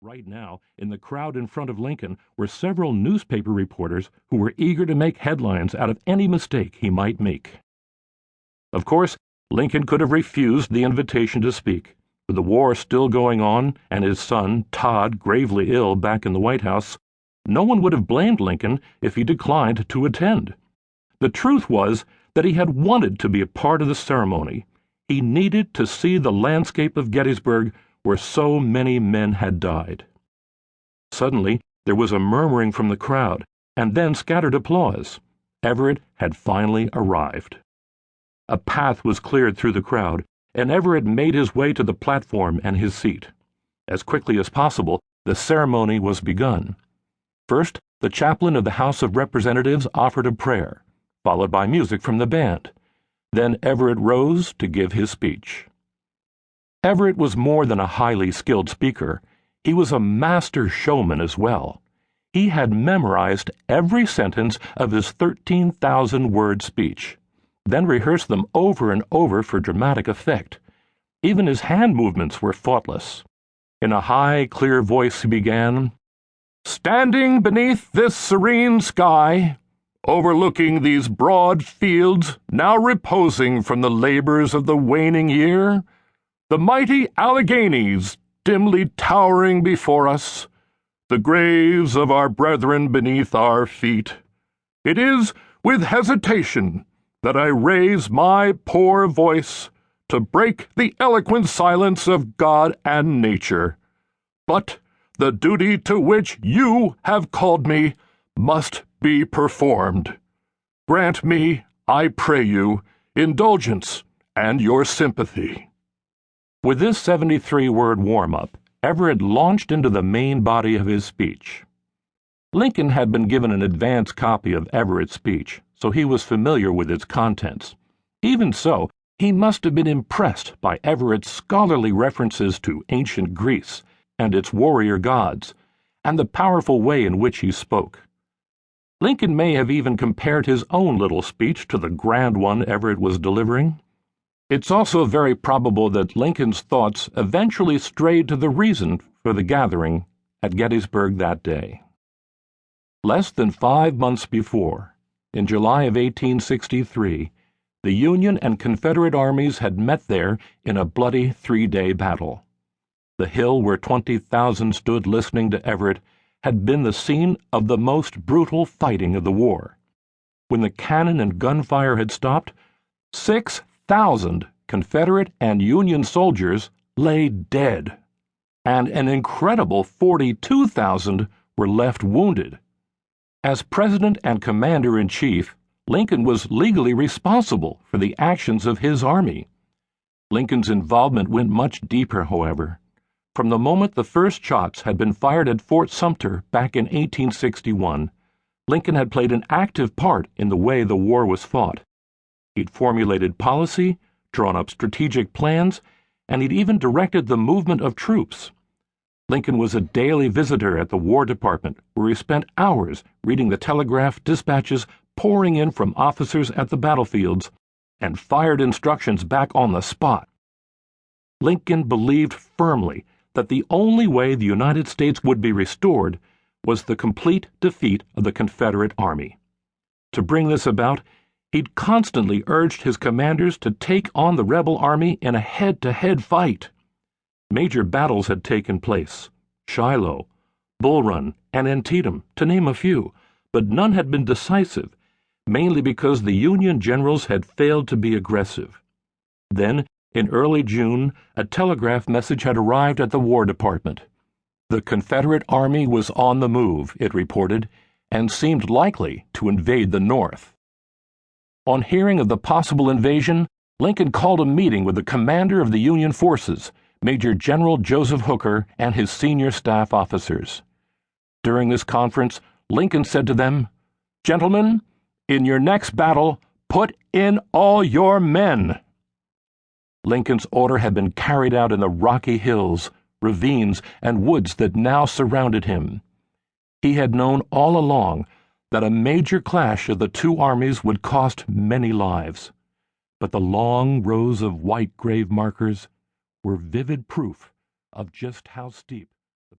Right now, in the crowd in front of Lincoln were several newspaper reporters who were eager to make headlines out of any mistake he might make. Of course, Lincoln could have refused the invitation to speak. With the war still going on and his son, Todd, gravely ill back in the White House, no one would have blamed Lincoln if he declined to attend. The truth was that he had wanted to be a part of the ceremony. He needed to see the landscape of Gettysburg where so many men had died. Suddenly, there was a murmuring from the crowd, and then scattered applause. Everett had finally arrived. A path was cleared through the crowd, and Everett made his way to the platform and his seat. As quickly as possible, the ceremony was begun. First, the chaplain of the House of Representatives offered a prayer, followed by music from the band. Then Everett rose to give his speech. Everett was more than a highly skilled speaker. He was a master showman as well. He had memorized every sentence of his 13,000-word speech, then rehearsed them over and over for dramatic effect. Even his hand movements were faultless. In a high, clear voice he began, "Standing beneath this serene sky, overlooking these broad fields now reposing from the labors of the waning year, the mighty Alleghanies dimly towering before us, the graves of our brethren beneath our feet, it is with hesitation that I raise my poor voice to break the eloquent silence of God and nature. But the duty to which you have called me must be performed. Grant me, I pray you, indulgence and your sympathy." With this 73-word warm-up, Everett launched into the main body of his speech. Lincoln had been given an advance copy of Everett's speech, so he was familiar with its contents. Even so, he must have been impressed by Everett's scholarly references to ancient Greece and its warrior gods, and the powerful way in which he spoke. Lincoln may have even compared his own little speech to the grand one Everett was delivering. It's also very probable that Lincoln's thoughts eventually strayed to the reason for the gathering at Gettysburg that day. Less than 5 months before, in July of 1863, the Union and Confederate armies had met there in a bloody 3-day battle. The hill where 20,000 stood listening to Everett had been the scene of the most brutal fighting of the war. When the cannon and gunfire had stopped, 6,000 Confederate and Union soldiers lay dead, and an incredible 42,000 were left wounded. As President and Commander-in-Chief, Lincoln was legally responsible for the actions of his army. Lincoln's involvement went much deeper, however. From the moment the first shots had been fired at Fort Sumter back in 1861, Lincoln had played an active part in the way the war was fought. He'd formulated policy, drawn up strategic plans, and he'd even directed the movement of troops. Lincoln was a daily visitor at the War Department, where he spent hours reading the telegraph dispatches pouring in from officers at the battlefields and fired instructions back on the spot. Lincoln believed firmly that the only way the United States would be restored was the complete defeat of the Confederate Army. To bring this about, he'd constantly urged his commanders to take on the rebel army in a head-to-head fight. Major battles had taken place: Shiloh, Bull Run, and Antietam, to name a few, but none had been decisive, mainly because the Union generals had failed to be aggressive. Then, in early June, a telegraph message had arrived at the War Department. The Confederate Army was on the move, it reported, and seemed likely to invade the North. On hearing of the possible invasion, Lincoln called a meeting with the commander of the Union forces, Major General Joseph Hooker, and his senior staff officers. During this conference, Lincoln said to them, "Gentlemen, in your next battle, put in all your men." Lincoln's order had been carried out in the rocky hills, ravines, and woods that now surrounded him. He had known all along that a major clash of the two armies would cost many lives, but the long rows of white grave markers were vivid proof of just how steep